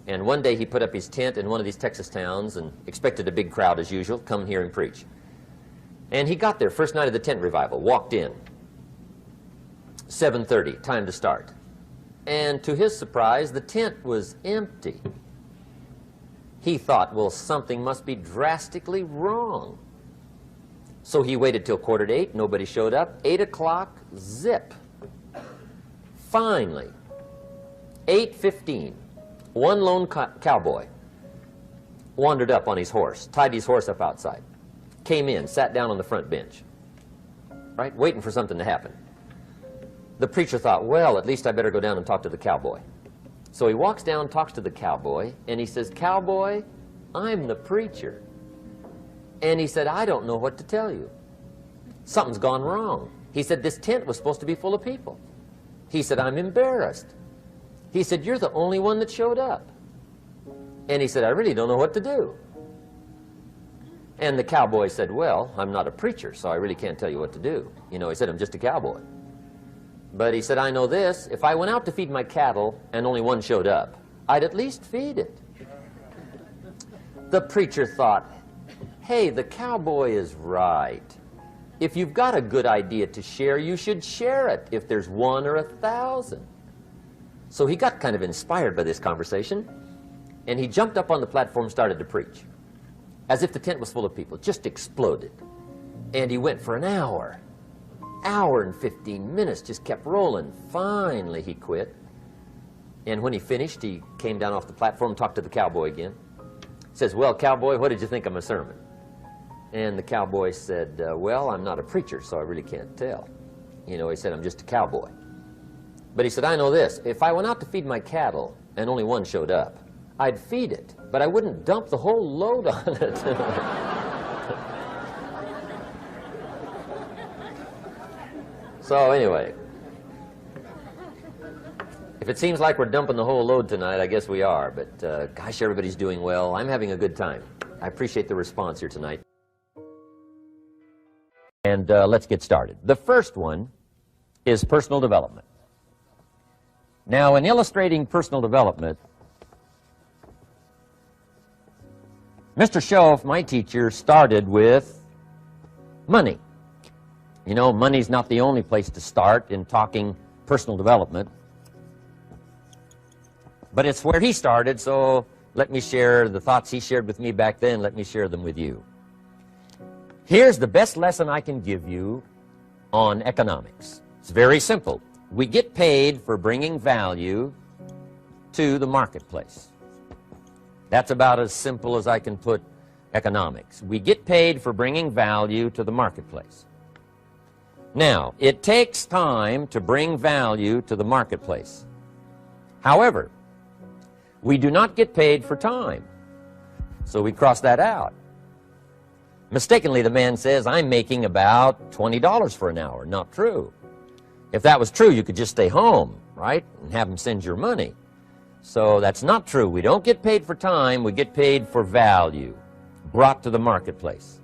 And one day he put up his tent in one of these Texas towns and expected a big crowd as usual, come here and preach. And he got there, first night of the tent revival, walked in. 7:30, time to start. And to his surprise, the tent was empty. He thought, well, something must be drastically wrong. So he waited till 7:45, nobody showed up. 8 o'clock, zip. Finally, 8:15, one lone cowboy wandered up on his horse, tied his horse up outside, came in, sat down on the front bench, right, waiting for something to happen. The preacher thought, well, at least I better go down and talk to the cowboy. So he walks down, talks to the cowboy, and he says, "Cowboy, I'm the preacher." And he said, "I don't know what to tell you. Something's gone wrong." He said, "This tent was supposed to be full of people." He said, "I'm embarrassed." He said, "You're the only one that showed up." And he said, "I really don't know what to do." And the cowboy said, "Well, I'm not a preacher, so I really can't tell you what to do." You know, he said, "I'm just a cowboy." But he said, "I know this, if I went out to feed my cattle and only one showed up, I'd at least feed it." The preacher thought, hey, the cowboy is right. If you've got a good idea to share, you should share it, if there's 1 or 1,000. So he got kind of inspired by this conversation, and he jumped up on the platform and started to preach, as if the tent was full of people, just exploded. And he went for an hour and 15 minutes, just kept rolling. Finally, he quit. And when he finished, he came down off the platform, talked to the cowboy again. Says, "Well, cowboy, what did you think of my sermon?" And the cowboy said, "Well, I'm not a preacher, so I really can't tell." You know, he said, "I'm just a cowboy." But he said, "I know this, if I went out to feed my cattle and only one showed up, I'd feed it, but I wouldn't dump the whole load on it." So anyway, if it seems like we're dumping the whole load tonight, I guess we are. But gosh, everybody's doing well. I'm having a good time. I appreciate the response here tonight. And let's get started. The first one is personal development. Now, in illustrating personal development, Mr. Schoaf, my teacher, started with money. You know, money's not the only place to start in talking personal development, but it's where he started, so let me share the thoughts he shared with me back then. Let me share them with you. Here's the best lesson I can give you on economics. It's very simple. We get paid for bringing value to the marketplace. That's about as simple as I can put economics. We get paid for bringing value to the marketplace. Now, it takes time to bring value to the marketplace. However, we do not get paid for time, so we cross that out. Mistakenly, the man says, "I'm making about $20 for an hour." Not true. If that was true, you could just stay home, right, and have him send your money. So that's not true. We don't get paid for time. We get paid for value brought to the marketplace.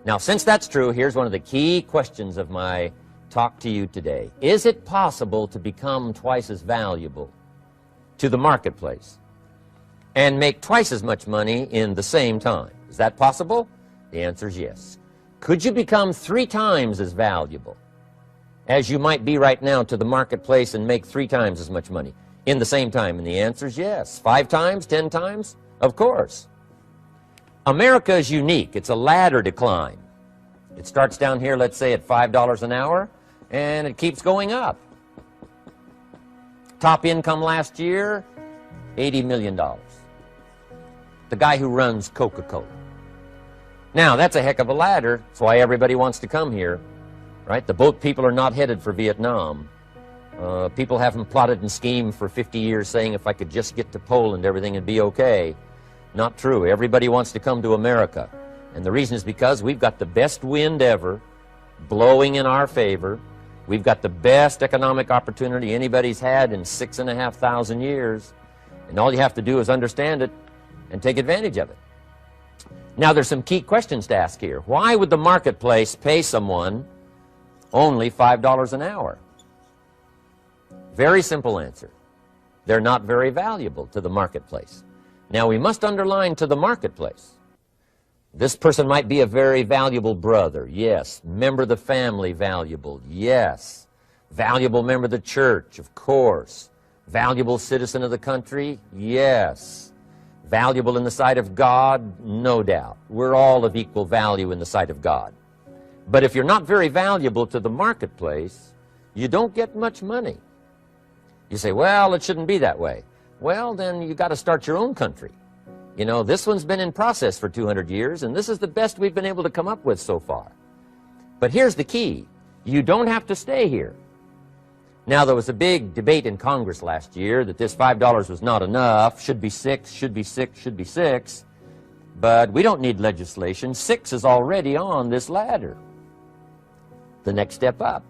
Now, since that's true, here's one of the key questions of my talk to you today. Is it possible to become twice as valuable to the marketplace and make twice as much money in the same time? Is that possible? The answer is yes. Could you become 3 times as valuable as you might be right now to the marketplace and make 3 times as much money in the same time? And the answer is yes. 5 times, 10 times? Of course. America is unique. It's a ladder to climb. It starts down here, let's say, at $5 an hour, and it keeps going up. Top income last year, $80 million. The guy who runs Coca-Cola. Now, that's a heck of a ladder. That's why everybody wants to come here, right? The boat people are not headed for Vietnam. People haven't plotted and schemed for 50 years saying, if I could just get to Poland, everything would be okay. Not true. Everybody wants to come to America. And the reason is because we've got the best wind ever blowing in our favor. We've got the best economic opportunity anybody's had in 6,500 years. And all you have to do is understand it and take advantage of it. Now, there's some key questions to ask here. Why would the marketplace pay someone only $5 an hour? Very simple answer. They're not very valuable to the marketplace. Now, we must underline to the marketplace. This person might be a very valuable brother, yes. Member of the family, valuable, yes. Valuable member of the church, of course. Valuable citizen of the country, yes. Valuable in the sight of God, no doubt. We're all of equal value in the sight of God. But if you're not very valuable to the marketplace, you don't get much money. You say, well, it shouldn't be that way. Well, then you got to start your own country. You know, this one's been in process for 200 years, and this is the best we've been able to come up with so far. But here's the key. You don't have to stay here. Now, there was a big debate in Congress last year that this $5 was not enough, should be 6, should be 6, should be 6. But we don't need legislation. 6 is already on this ladder. The next step up.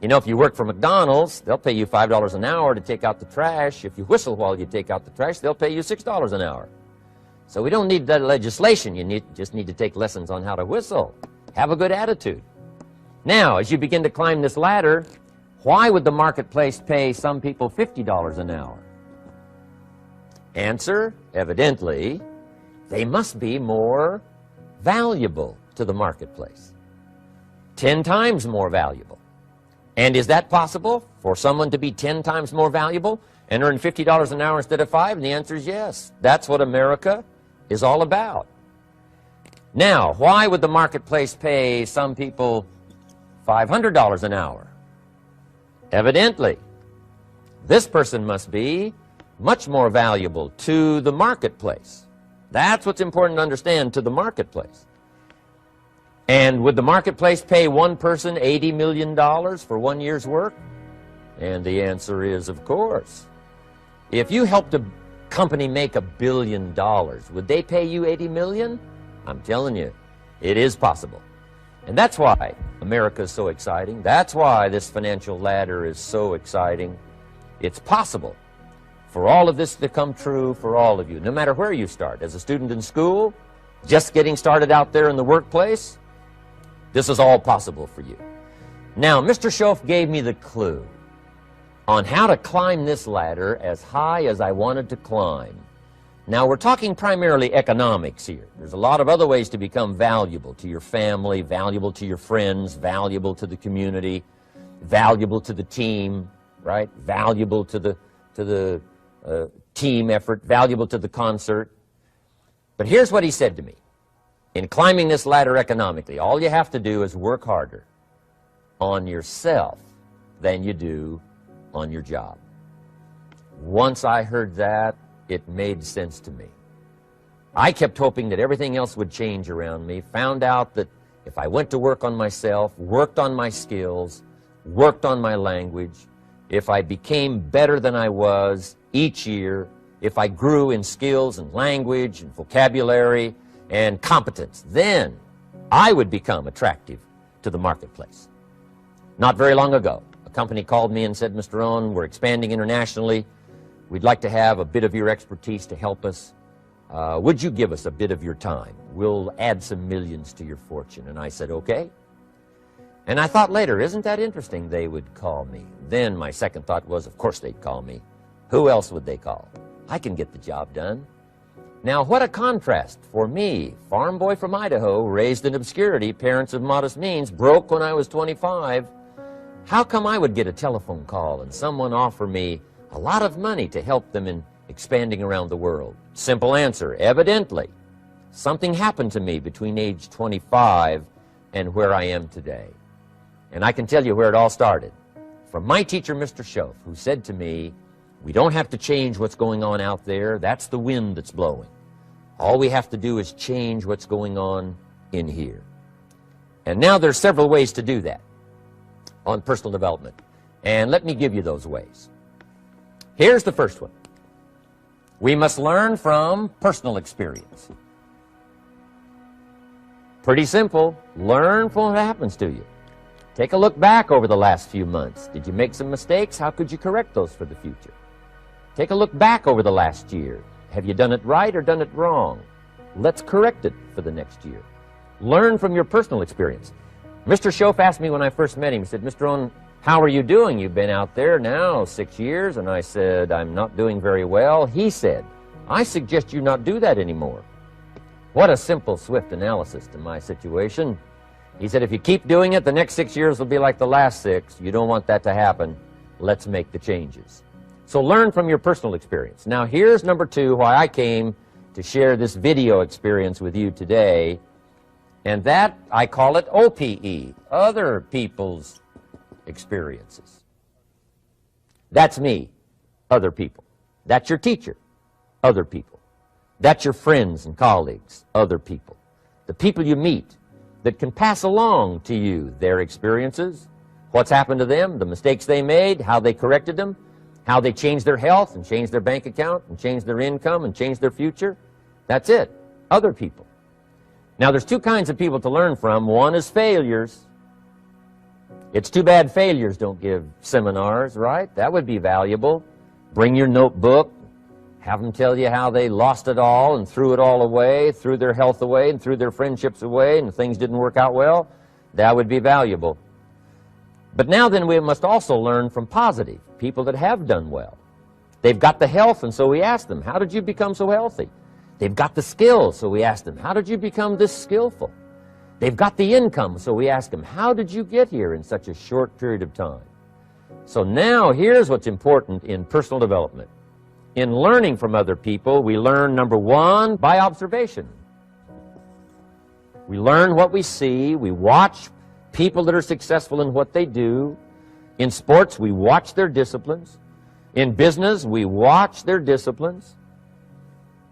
You know, if you work for McDonald's, they'll pay you $5 an hour to take out the trash. If you whistle while you take out the trash, they'll pay you $6 an hour. So we don't need that legislation. You just need to take lessons on how to whistle. Have a good attitude. Now, as you begin to climb this ladder, why would the marketplace pay some people $50 an hour? Answer, evidently, they must be more valuable to the marketplace. 10 times more valuable. And is that possible for someone to be 10 times more valuable and earn $50 an hour instead of 5? And the answer is yes. That's what America is all about. Now, why would the marketplace pay some people $500 an hour? Evidently, this person must be much more valuable to the marketplace. That's what's important to understand, to the marketplace. And would the marketplace pay one person $80 million for 1 year's work? And the answer is, of course. If you helped a company make $1 billion, would they pay you $80 million? I'm telling you, it is possible. And that's why America is so exciting. That's why this financial ladder is so exciting. It's possible for all of this to come true for all of you, no matter where you start. As a student in school, just getting started out there in the workplace, this is all possible for you. Now, Mr. Schoaf gave me the clue on how to climb this ladder as high as I wanted to climb. Now, we're talking primarily economics here. There's a lot of other ways to become valuable to your family, valuable to your friends, valuable to the community, valuable to the team, right? Valuable to the team effort, valuable to the concert. But here's what he said to me. In climbing this ladder economically, all you have to do is work harder on yourself than you do on your job. Once I heard that, it made sense to me. I kept hoping that everything else would change around me, found out that if I went to work on myself, worked on my skills, worked on my language, if I became better than I was each year, if I grew in skills and language and vocabulary and competence, then I would become attractive to the marketplace. Not very long ago, a company called me and said, Mr. Rohn, we're expanding internationally. We'd like to have a bit of your expertise to help us. Would you give us a bit of your time? We'll add some millions to your fortune. And I said, okay. And I thought later, isn't that interesting? They would call me. Then my second thought was, of course they'd call me. Who else would they call? I can get the job done. Now, what a contrast for me, farm boy from Idaho, raised in obscurity, parents of modest means, broke when I was 25. How come I would get a telephone call and someone offer me a lot of money to help them in expanding around the world? Simple answer, evidently. Something happened to me between age 25 and where I am today. And I can tell you where it all started. From my teacher, Mr. Schoaf, who said to me, we don't have to change what's going on out there. That's the wind that's blowing. All we have to do is change what's going on in here. And now there's several ways to do that on personal development. And let me give you those ways. Here's the first one. We must learn from personal experience. Pretty simple. Learn from what happens to you. Take a look back over the last few months. Did you make some mistakes? How could you correct those for the future? Take a look back over the last year. Have you done it right or done it wrong? Let's correct it for the next year. Learn from your personal experience. Mr. Schoaf asked me when I first met him, he said, Mr. Rohn, how are you doing? You've been out there now 6 years. And I said, I'm not doing very well. He said, I suggest you not do that anymore. What a simple, swift analysis to my situation. He said, if you keep doing it, the next 6 years will be like the last 6. You don't want that to happen. Let's make the changes. So learn from your personal experience. Now here's number 2, why I came to share this video experience with you today. And that, I call it OPE, other people's experiences. That's me, other people. That's your teacher, other people. That's your friends and colleagues, other people. The people you meet that can pass along to you their experiences, what's happened to them, the mistakes they made, how they corrected them, how they changed their health and changed their bank account and changed their income and changed their future. That's it, other people. Now there's 2 kinds of people to learn from. One is failures. It's too bad failures don't give seminars, right? That would be valuable. Bring your notebook, have them tell you how they lost it all and threw it all away, threw their health away and threw their friendships away and things didn't work out well. That would be valuable. But now then we must also learn from positive, people that have done well. They've got the health, and so we ask them, how did you become so healthy? They've got the skills, so we ask them, how did you become this skillful? They've got the income, so we ask them, how did you get here in such a short period of time? So now here's what's important in personal development. In learning from other people, we learn, number 1, by observation. We learn what we see. We watch people that are successful in what they do. In sports, we watch their disciplines. In business, we watch their disciplines.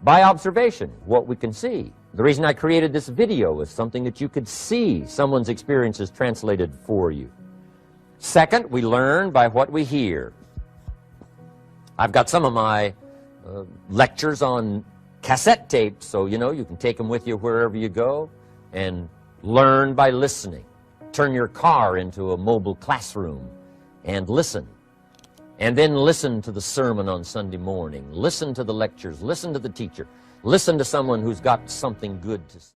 By observation, what we can see. The reason I created this video was something that you could see someone's experiences translated for you. Second, we learn by what we hear. I've got some of my lectures on cassette tapes, so you know you can take them with you wherever you go and learn by listening. Turn your car into a mobile classroom and listen. And then listen to the sermon on Sunday morning. Listen to the lectures. Listen to the teacher. Listen to someone who's got something good to say.